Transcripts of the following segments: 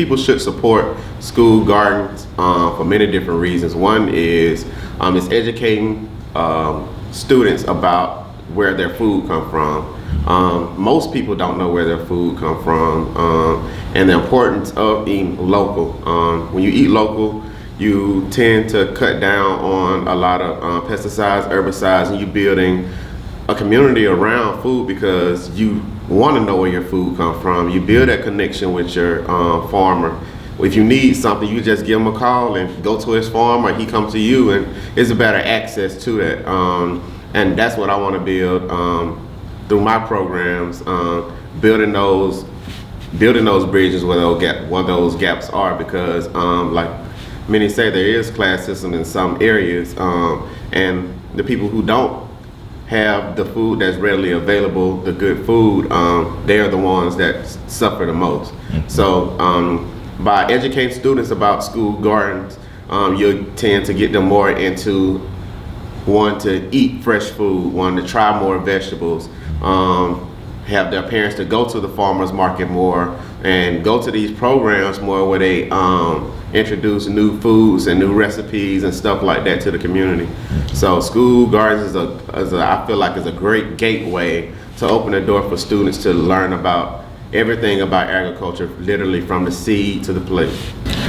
people should support school gardens for many different reasons. One is it's educating students about where their food come from. Most people don't know where their food come from, and the importance of eating local. When you eat local, you tend to cut down on a lot of pesticides, herbicides, and you're building a community around food because you want to know where your food comes from. You build that connection with your farmer. If you need something, you just give him a call and go to his farm, or he comes to you, and it's a better access to that. And that's what I want to build through my programs, building those bridges where those gaps are, because like many say, there is classism in some areas, and the people who don't have the food that's readily available, the good food, they are the ones that suffer the most. So by educating students about school gardens, you tend to get them more into wanting to eat fresh food, wanting to try more vegetables, have their parents to go to the farmers market more and go to these programs more where they introduce new foods and new recipes and stuff like that to the community. So school gardens I feel like is a great gateway to open the door for students to learn about everything about agriculture, literally from the seed to the plate.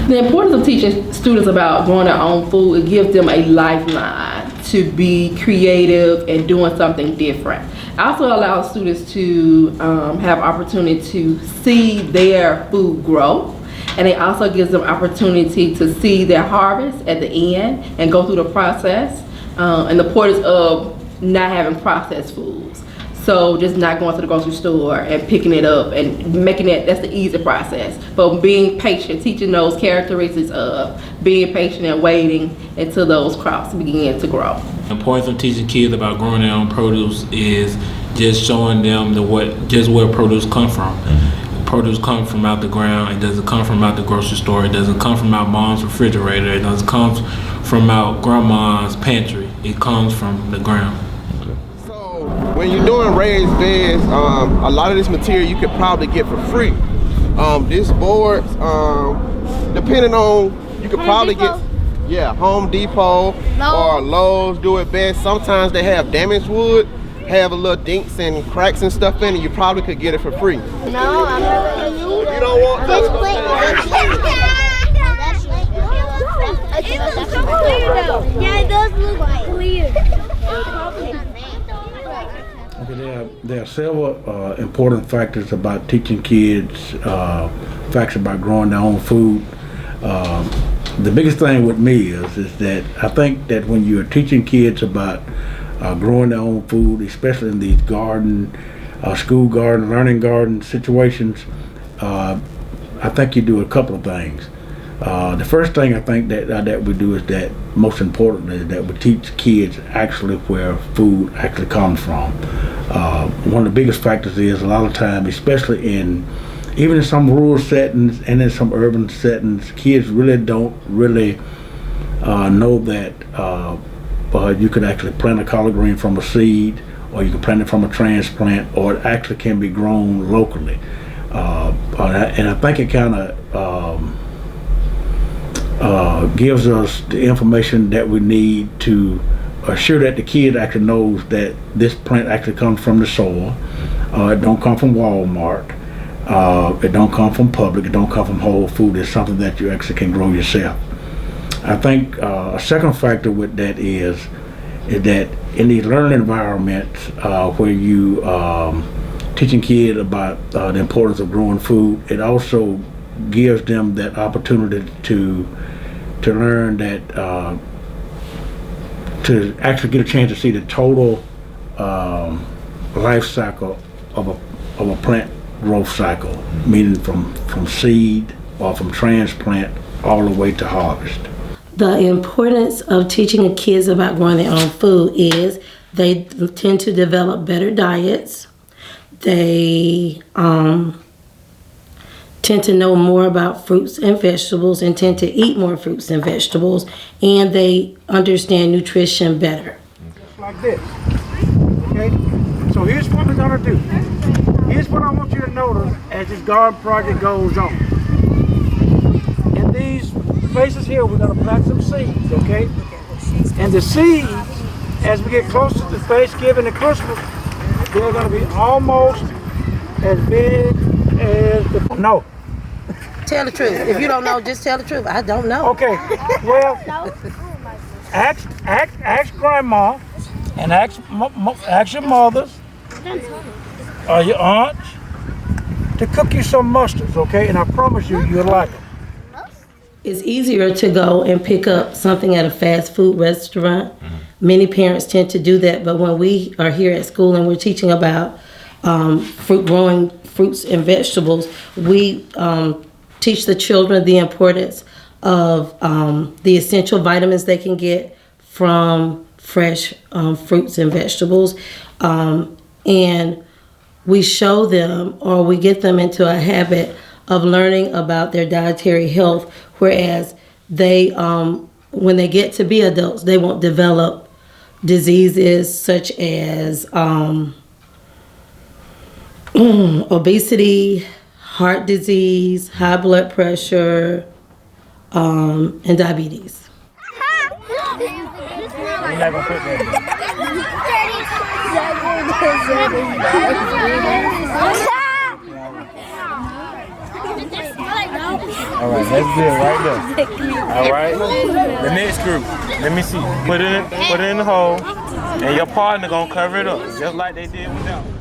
The importance of teaching students about growing their own food, it gives them a lifeline to be creative and doing something different. It also allows students to have opportunity to see their food grow, and it also gives them opportunity to see their harvest at the end and go through the process, and the importance of not having processed foods. So just not going to the grocery store and picking it up and making it, that's the easy process. But being patient, teaching those characteristics of being patient and waiting until those crops begin to grow. The importance of teaching kids about growing their own produce is just showing them where produce come from. Produce comes from out the ground. It doesn't come from out the grocery store. It doesn't come from out mom's refrigerator. It doesn't come from out grandma's pantry. It comes from the ground. When you're doing raised beds, a lot of this material you could probably get for free. This boards, depending on, you could probably get, Home Depot or Lowe's do it best. Sometimes they have damaged wood, have a little dinks and cracks and stuff in it. You probably could get it for free. No, I'm not. You don't want This plate. It looks so clear though. Yeah, it does look clear. Okay, there are several important factors about teaching kids facts about growing their own food. The biggest thing with me is that I think that when you're teaching kids about growing their own food, especially in these school garden, learning garden situations, I think you do a couple of things. The first thing I think that we do is that, most importantly, is that we teach kids actually where food actually comes from. One of the biggest factors is a lot of time, especially even in some rural settings and in some urban settings, kids really don't know that you could actually plant a collard green from a seed, or you can plant it from a transplant, or it actually can be grown locally. And I think it kind of gives us the information that we need to assure that the kid actually knows that this plant actually comes from the soil. It don't come from Walmart. It don't come from Publix. It don't come from Whole Foods. It's something that you actually can grow yourself. I think a second factor with that is that in these learning environments where you teaching kids about the importance of growing food, it also gives them that opportunity to learn that to actually get a chance to see the total life cycle of a plant growth cycle, meaning from seed or from transplant all the way to harvest. The importance of teaching kids about growing their own food is they tend to develop better diets. They tend to know more about fruits and vegetables and tend to eat more fruits and vegetables, and they understand nutrition better. Just like this. Okay? So here's what we're going to do. Here's what I want you to notice as this garden project goes on. in these spaces here, we're gonna plant some seeds, okay? And the seeds, as we get closer to Thanksgiving and Christmas, they're gonna be almost as big as the, no. Tell the truth. If you don't know, just tell the truth. I don't know. Okay, well, ask grandma and ask your mothers or your aunts to cook you some mustards, okay? And I promise you, you'll like them. It's easier to go and pick up something at a fast food restaurant. Many parents tend to do that, but when we are here at school and we're teaching about growing fruits and vegetables, we teach the children the importance of the essential vitamins they can get from fresh fruits and vegetables. And we show them, or we get them into a habit of learning about their dietary health, whereas they, when they get to be adults, they won't develop diseases such as obesity, heart disease, high blood pressure, and diabetes. You're not gonna put that. All right, that's good right there. All right, the next group. Let me see. Put it in the hole, and your partner gonna cover it up, just like they did with that one.